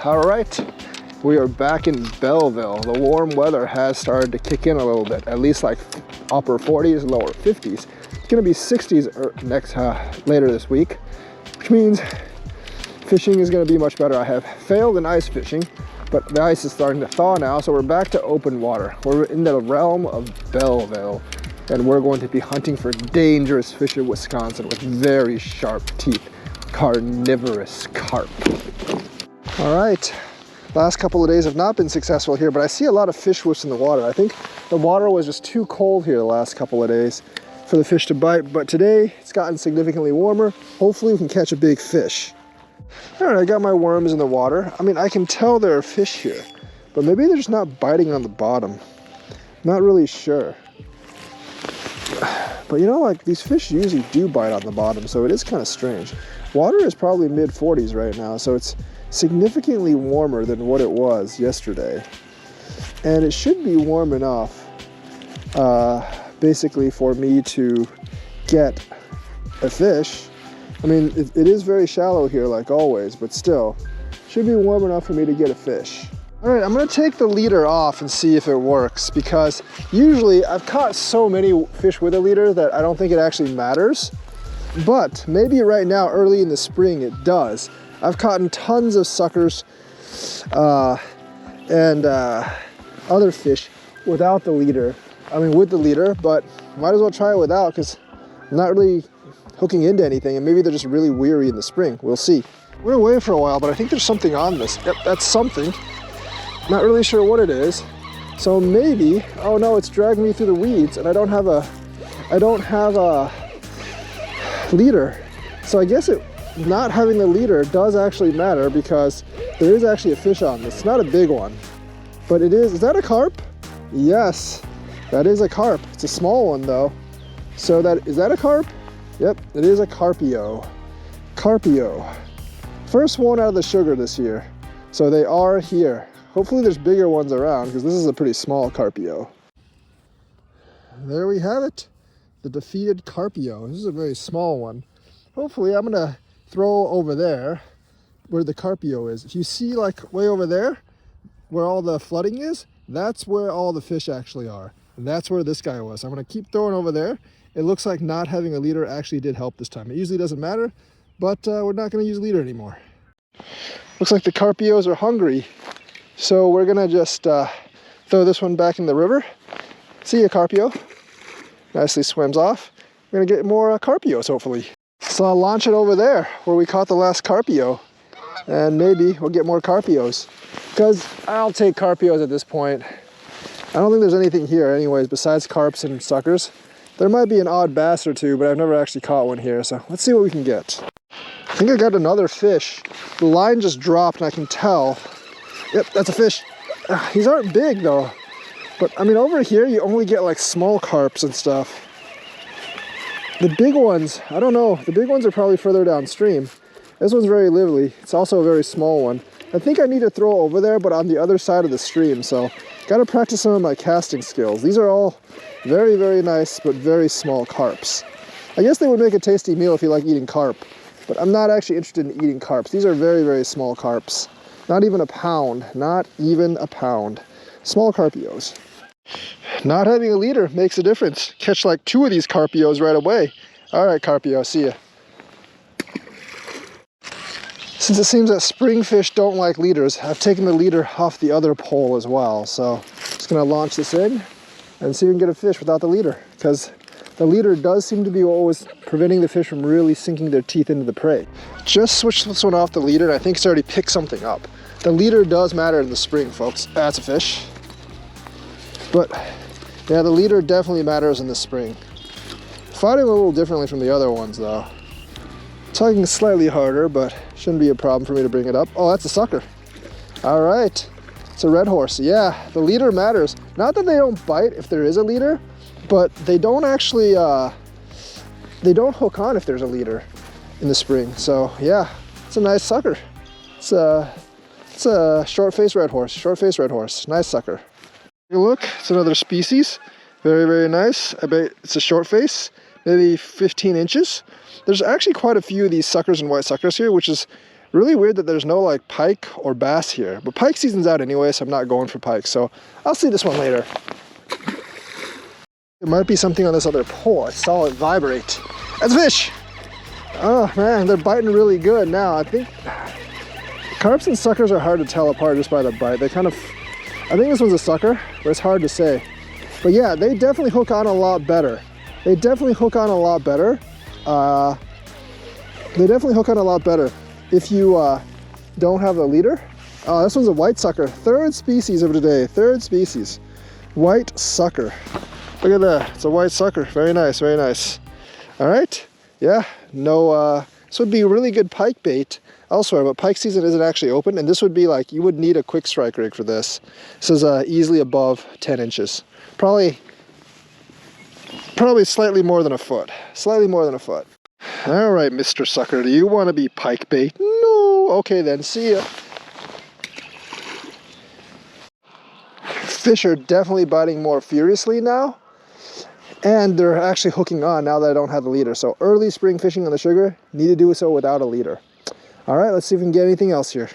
All right, we are back in Belleville. The warm weather has started to kick in a little bit, at least like upper 40s, lower 50s. It's gonna be 60s later this week, which means fishing is gonna be much better. I have failed in ice fishing, but the ice is starting to thaw now, so we're back to open water. We're in the realm of Belleville, and we're going to be hunting for dangerous fish in Wisconsin with very sharp teeth, carnivorous carp. All right, last couple of days have not been successful here, but I see a lot of fish whiffs in the water. I think the water was just too cold here the last couple of days for the fish to bite, but today it's gotten significantly warmer. Hopefully we can catch a big fish. All right, I got my worms in the water. I mean, I can tell there are fish here, but maybe they're just not biting on the bottom. Not really sure. But you know, like these fish usually do bite on the bottom, so it is kind of strange. Water is probably mid 40s right now, so it's significantly warmer than what it was yesterday. And it should be warm enough, basically for me to get a fish. I mean, it is very shallow here like always, but still, should be warm enough for me to get a fish. All right, I'm gonna take the leader off and see if it works, because usually I've caught so many fish with a leader that I don't think it actually matters. But maybe right now, early in the spring, it does. I've caught tons of suckers and other fish without the leader. I mean, with the leader, but might as well try it without, because I'm not really hooking into anything, and maybe they're just really weary in the spring. We'll see. Went away for a while, but I think there's something on this. Yep, that's something. Not really sure what it is. So maybe, oh no, it's dragging me through the weeds, and I don't have a leader. So I guess not having the leader does actually matter, because there is actually a fish on this. It's not a big one, but it is. Is that a carp? Yes, that is a carp. It's a small one though. So is that a carp? Yep, it is a carpio. Carpio. First one out of the sugar this year. So they are here. Hopefully there's bigger ones around, because this is a pretty small carpio. There we have it. The defeated carpio. This is a very small one. Hopefully I'm gonna throw over there where the carpio is. If you see like way over there, where all the flooding is, that's where all the fish actually are. And that's where this guy was. I'm gonna keep throwing over there. It looks like not having a leader actually did help this time. It usually doesn't matter, but we're not gonna use leader anymore. Looks like the carpios are hungry. So we're gonna just throw this one back in the river. See ya, carpio. Nicely swims off. We're gonna get more carpios, hopefully. So I'll launch it over there where we caught the last carpio, and maybe we'll get more carpios, because I'll take carpios at this point. I don't think there's anything here anyways besides carps and suckers. There might be an odd bass or two, but I've never actually caught one here, so let's see what we can get. I think I got another fish. The line just dropped and I can tell. Yep, that's a fish. These aren't big though. But I mean, over here you only get like small carps and stuff. The big ones, I don't know. The big ones are probably further downstream. This one's very lively. It's also a very small one. I think I need to throw over there, but on the other side of the stream. So gotta practice some of my casting skills. These are all very, very nice, but very small carps. I guess they would make a tasty meal if you like eating carp, but I'm not actually interested in eating carps. These are very, very small carps. Not even a pound, not even a pound. Small carpios. Not having a leader makes a difference. Catch like 2 of these carpios right away. All right, carpio, see ya. Since it seems that spring fish don't like leaders, I've taken the leader off the other pole as well. So just gonna launch this in and see if we can get a fish without the leader, because the leader does seem to be what was preventing the fish from really sinking their teeth into the prey. Just switched this one off the leader, and I think it's already picked something up. The leader does matter in the spring, folks. That's a fish. But yeah, the leader definitely matters in the spring. Fighting a little differently from the other ones though. Tugging slightly harder, but shouldn't be a problem for me to bring it up. Oh, that's a sucker. All right, it's a red horse. Yeah, the leader matters. Not that they don't bite if there is a leader, but they don't actually, they don't hook on if there's a leader in the spring. So yeah, it's a nice sucker. It's a short-faced red horse, nice sucker. Take a look, it's another species. Very, very nice. I bet it's a short face, maybe 15 inches. There's actually quite a few of these suckers and white suckers here, which is Really weird that there's no like pike or bass here, but pike season's out anyway, so I'm not going for pike. So I'll see this one later. There might be something on this other pole. I saw it vibrate. That's a fish. Oh man, they're biting really good now. I think carps and suckers are hard to tell apart just by the bite. They kind of, I think this one's a sucker, but it's hard to say. But yeah, they definitely hook on a lot better. They definitely hook on a lot better. If you don't have a leader. Oh, this one's a white sucker. Third species of today. Third species. White sucker. Look at that. It's a white sucker. Very nice, very nice. All right. Yeah, no, this would be a really good pike bait elsewhere, but pike season isn't actually open, and this would be like, you would need a quick strike rig for this. This is easily above 10 inches. Probably slightly more than a foot. Slightly more than a foot. All right, Mr. Sucker, do you want to be pike bait? No. Okay then, see ya. Fish are definitely biting more furiously now, and they're actually hooking on now that I don't have the leader. So early spring fishing on the Sugar, need to do so without a leader. All right, let's see if we can get anything else here.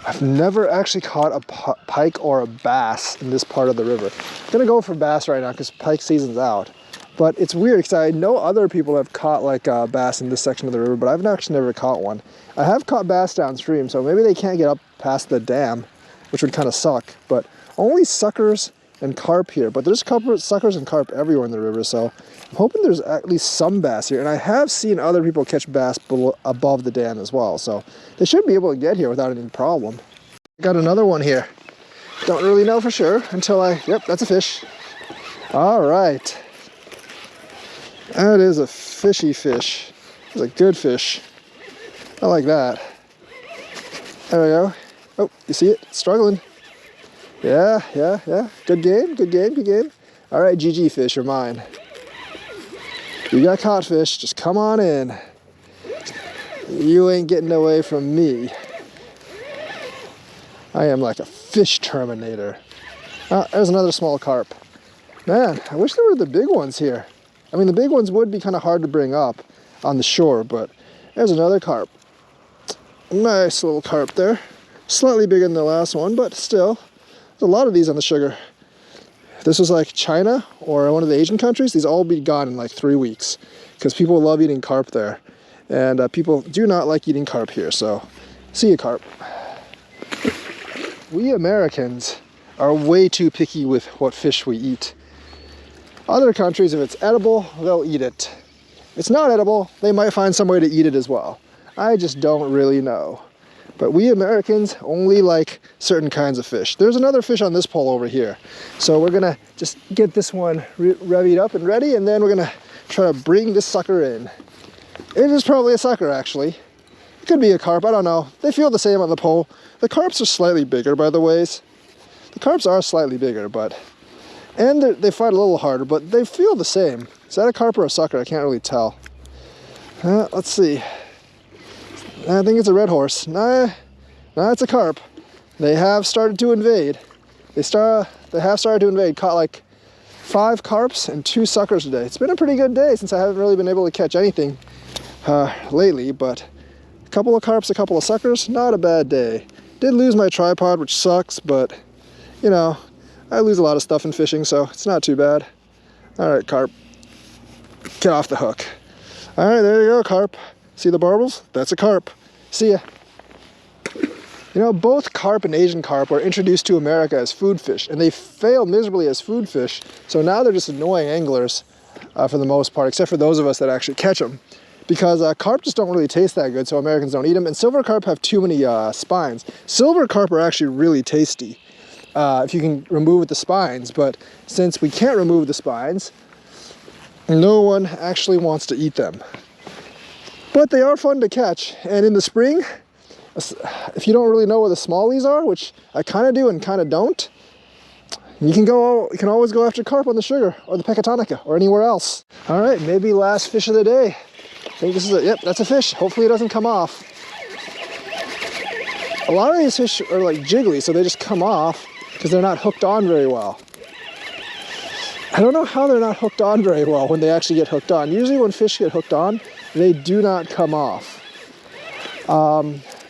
I've never actually caught a pike or a bass in this part of the river. I'm gonna go for bass right now because pike season's out. But it's weird because I know other people have caught like bass in this section of the river, but I've actually never caught one. I have caught bass downstream, so maybe they can't get up past the dam, which would kind of suck. But only suckers and carp here. But there's suckers and carp everywhere in the river, so I'm hoping there's at least some bass here. And I have seen other people catch bass above the dam as well, so they should be able to get here without any problem. Got another one here. Don't really know for sure until yep, that's a fish. All right. That is a fishy fish. It's a good fish. I like that. There we go. Oh, you see it? It's struggling. Yeah. Good game. All right, GG fish, you're mine. You got caught, fish. Just come on in. You ain't getting away from me. I am like a fish terminator. Ah, there's another small carp. Man, I wish there were the big ones here. I mean, the big ones would be kind of hard to bring up on the shore, but there's another carp. Nice little carp there. Slightly bigger than the last one, but still, there's a lot of these on the Sugar. If this was like China or one of the Asian countries, these all be gone in like 3 weeks because people love eating carp there. And people do not like eating carp here, so see you, carp. We Americans are way too picky with what fish we eat. Other countries, if it's edible, they'll eat it. If it's not edible, they might find some way to eat it as well. I just don't really know. But we Americans only like certain kinds of fish. There's another fish on this pole over here. So we're gonna just get this one revied up and ready, and then we're gonna try to bring this sucker in. It is probably a sucker, actually. It could be a carp, I don't know. They feel the same on the pole. The carps are slightly bigger, by the ways. The carps are slightly bigger, and they fight a little harder, but they feel the same. Is that a carp or a sucker? I can't really tell. Let's see. I think it's a red horse. Nah, it's a carp. They have started to invade. They have started to invade. Caught like 5 carps and 2 suckers today. It's been a pretty good day since I haven't really been able to catch anything lately, but a couple of carps, a couple of suckers, not a bad day. Did lose my tripod, which sucks, but you know, I lose a lot of stuff in fishing, so it's not too bad. All right, carp, get off the hook. All right, there you go, carp. See the barbels? That's a carp. See ya. You know, both carp and Asian carp were introduced to America as food fish, and they failed miserably as food fish, so now they're just annoying anglers for the most part, except for those of us that actually catch them. Because carp just don't really taste that good, so Americans don't eat them, and silver carp have too many spines. Silver carp are actually really tasty if you can remove the spines, but since we can't remove the spines, no one actually wants to eat them. But they are fun to catch, and in the spring, if you don't really know where the smallies are, which I kind of do and kind of don't, you can always go after carp on the Sugar or the Pecatonica or anywhere else. All right, maybe last fish of the day. I think this is yep, that's a fish. Hopefully it doesn't come off. A lot of these fish are like jiggly, so they just come off because they're not hooked on very well. I don't know how they're not hooked on very well when they actually get hooked on. Usually when fish get hooked on, they do not come off.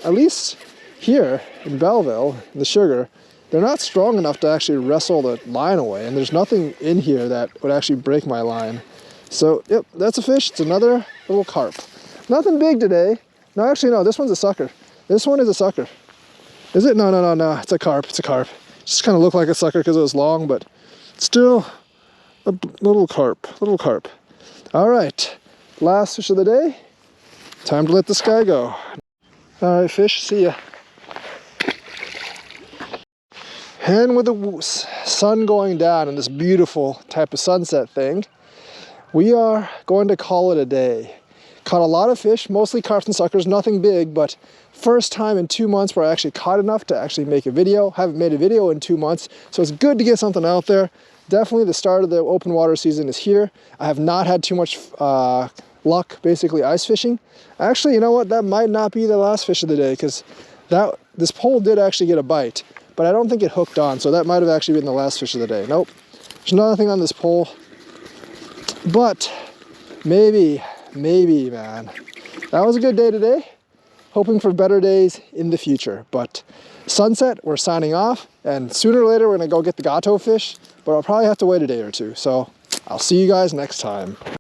at least here in Belleville, in the sugar, they're not strong enough to actually wrestle the line away, and there's nothing in here that would actually break my line. So, yep, that's a fish. It's another little carp. Nothing big today. No, actually, no, this one's a sucker. This one is a sucker. Is it? No, no, no, no, it's a carp, it's a carp. Just kind of looked like a sucker because it was long, but still a little carp, little carp. All right, last fish of the day. Time to let this guy go. All right, fish, see ya. And with the sun going down and this beautiful type of sunset thing, we are going to call it a day. Caught a lot of fish, mostly carps and suckers, nothing big, but first time in 2 months where I actually caught enough to actually make a video. Haven't made a video in 2 months, so it's good to get something out there. Definitely the start of the open water season is here. I have not had too much luck basically ice fishing. Actually, you know what? That might not be the last fish of the day, because this pole did actually get a bite, but I don't think it hooked on, so that might have actually been the last fish of the day. Nope, there's nothing on this pole, but maybe, man. That was a good day today. Hoping for better days in the future, but sunset, we're signing off, and sooner or later we're gonna go get the gato fish, but I'll probably have to wait a day or two, so I'll see you guys next time.